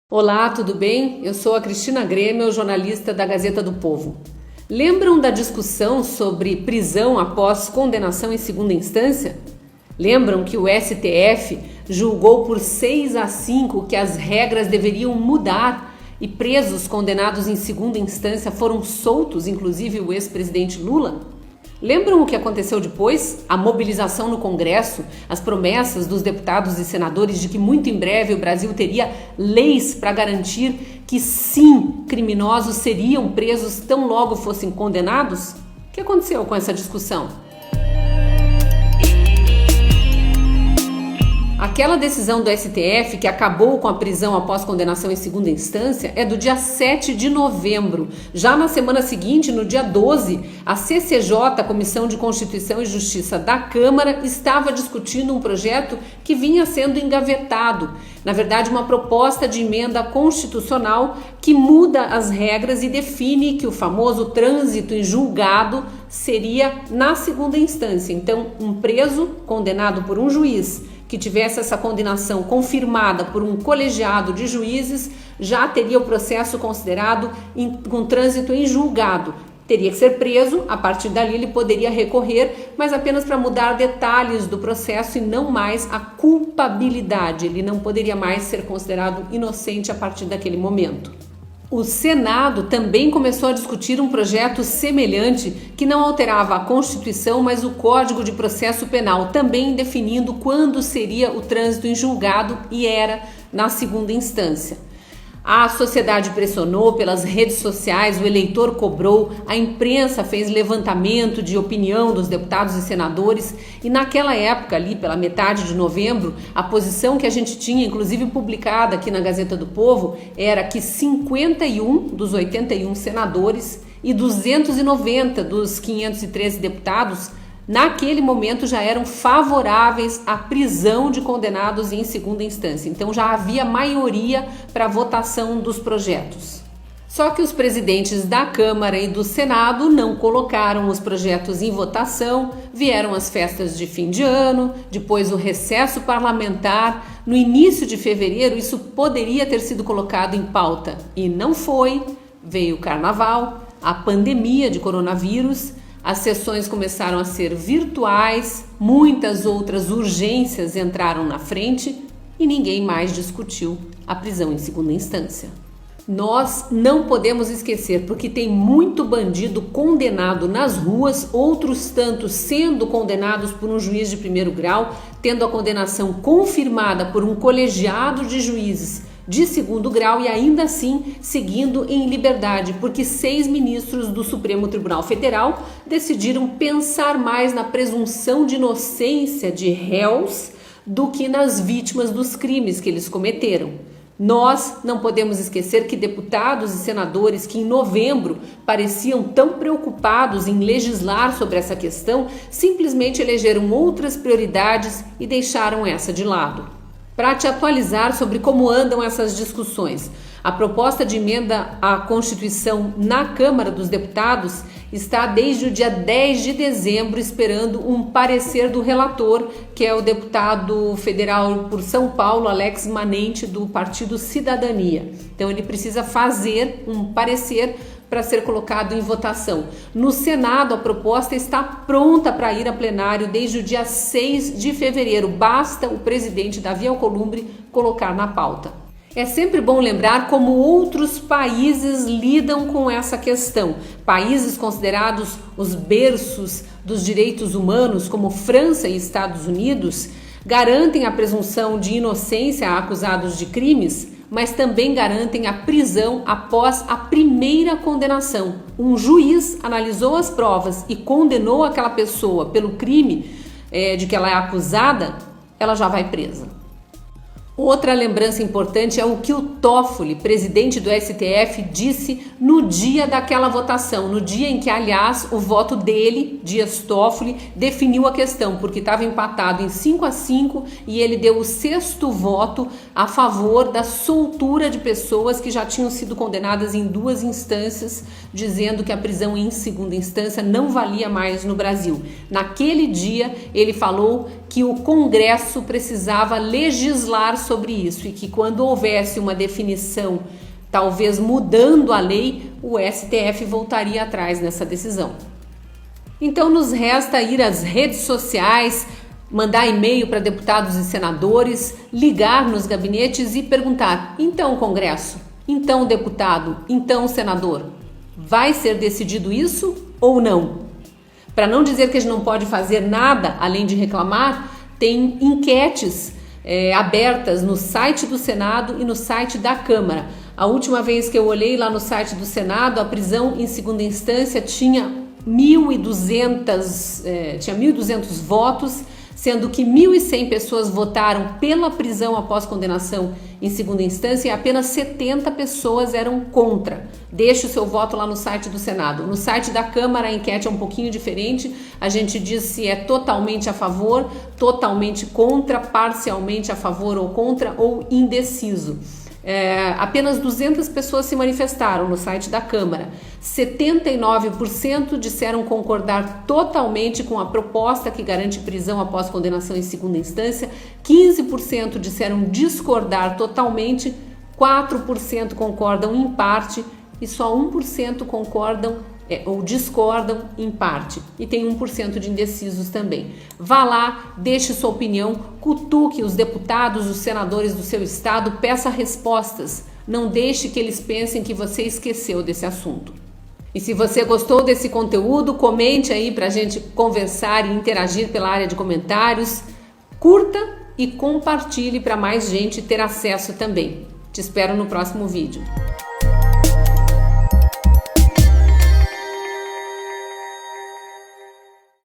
Olá, tudo bem? Eu sou a Cristina Grêmio, jornalista da Gazeta do Povo. Lembram da discussão sobre prisão após condenação em segunda instância? Lembram que o STF julgou por 6-5 que as regras deveriam mudar e presos condenados em segunda instância foram soltos, inclusive o ex-presidente Lula? Lembram o que aconteceu depois? A mobilização no Congresso, as promessas dos deputados e senadores de que muito em breve o Brasil teria leis para garantir que sim, criminosos seriam presos tão logo fossem condenados? O que aconteceu com essa discussão? Aquela decisão do STF que acabou com a prisão após condenação em segunda instância é do dia 7 de novembro. Já na semana seguinte, no dia 12, a CCJ, Comissão de Constituição e Justiça da Câmara, estava discutindo um projeto que vinha sendo engavetado. Na verdade, uma proposta de emenda constitucional que muda as regras e define que o famoso trânsito em julgado seria na segunda instância. Então, um preso condenado por um juiz que tivesse essa condenação confirmada por um colegiado de juízes, já teria o processo considerado com trânsito em julgado. Teria que ser preso, a partir dali ele poderia recorrer, mas apenas para mudar detalhes do processo e não mais a culpabilidade. Ele não poderia mais ser considerado inocente a partir daquele momento. O Senado também começou a discutir um projeto semelhante que não alterava a Constituição, mas o Código de Processo Penal, também definindo quando seria o trânsito em julgado e era na segunda instância. A sociedade pressionou pelas redes sociais, o eleitor cobrou, a imprensa fez levantamento de opinião dos deputados e senadores e naquela época, ali pela metade de novembro, a posição que a gente tinha, inclusive publicada aqui na Gazeta do Povo, era que 51 dos 81 senadores e 290 dos 513 deputados naquele momento já eram favoráveis à prisão de condenados em segunda instância. Então já havia maioria para a votação dos projetos. Só que os presidentes da Câmara e do Senado não colocaram os projetos em votação, vieram as festas de fim de ano, depois o recesso parlamentar. No início de fevereiro isso poderia ter sido colocado em pauta e não foi. Veio o carnaval, a pandemia de coronavírus. As sessões começaram a ser virtuais, muitas outras urgências entraram na frente e ninguém mais discutiu a prisão em segunda instância. Nós não podemos esquecer, porque tem muito bandido condenado nas ruas, outros tantos sendo condenados por um juiz de primeiro grau, tendo a condenação confirmada por um colegiado de juízes de segundo grau e ainda assim seguindo em liberdade, porque 6 ministros do Supremo Tribunal Federal decidiram pensar mais na presunção de inocência de réus do que nas vítimas dos crimes que eles cometeram. Nós não podemos esquecer que deputados e senadores que em novembro pareciam tão preocupados em legislar sobre essa questão, simplesmente elegeram outras prioridades e deixaram essa de lado. Para te atualizar sobre como andam essas discussões, a proposta de emenda à Constituição na Câmara dos Deputados está desde o dia 10 de dezembro esperando um parecer do relator, que é o deputado federal por São Paulo, Alex Manente, do Partido Cidadania. Então ele precisa fazer um parecer para ser colocado em votação. No Senado, a proposta está pronta para ir a plenário desde o dia 6 de fevereiro. Basta o presidente Davi Alcolumbre colocar na pauta. É sempre bom lembrar como outros países lidam com essa questão. Países considerados os berços dos direitos humanos, como França e Estados Unidos, garantem a presunção de inocência a acusados de crimes, mas também garantem a prisão após a primeira condenação. Um juiz analisou as provas e condenou aquela pessoa pelo crime de que ela é acusada, ela já vai presa. Outra lembrança importante é o que o Toffoli, presidente do STF, disse no dia daquela votação, no dia em que, aliás, o voto dele, Dias Toffoli, definiu a questão, porque estava empatado em 5-5 e ele deu o 6º voto a favor da soltura de pessoas que já tinham sido condenadas em 2 instâncias, dizendo que a prisão em segunda instância não valia mais no Brasil. Naquele dia, ele falou que o Congresso precisava legislar sobre isso e que quando houvesse uma definição, talvez mudando a lei, o STF voltaria atrás nessa decisão. Então nos resta ir às redes sociais, mandar e-mail para deputados e senadores, ligar nos gabinetes e perguntar: então Congresso, então deputado, então senador, vai ser decidido isso ou não? Para não dizer que a gente não pode fazer nada além de reclamar, tem enquetes abertas no site do Senado e no site da Câmara. A última vez que eu olhei lá no site do Senado, a prisão em segunda instância tinha 1.200 votos, sendo que 1.100 pessoas votaram pela prisão após condenação em segunda instância e apenas 70 pessoas eram contra. Deixe o seu voto lá no site do Senado. No site da Câmara a enquete é um pouquinho diferente, a gente diz se é totalmente a favor, totalmente contra, parcialmente a favor ou contra ou indeciso. Apenas 200 pessoas se manifestaram no site da Câmara. 79% disseram concordar totalmente com a proposta que garante prisão após condenação em segunda instância, 15% disseram discordar totalmente, 4% concordam em parte e só 1% concordam ou discordam em parte. E tem 1% de indecisos também. Vá lá, deixe sua opinião, cutuque os deputados, os senadores do seu estado, peça respostas. Não deixe que eles pensem que você esqueceu desse assunto. E se você gostou desse conteúdo, comente aí pra gente conversar e interagir pela área de comentários. Curta e compartilhe para mais gente ter acesso também. Te espero no próximo vídeo.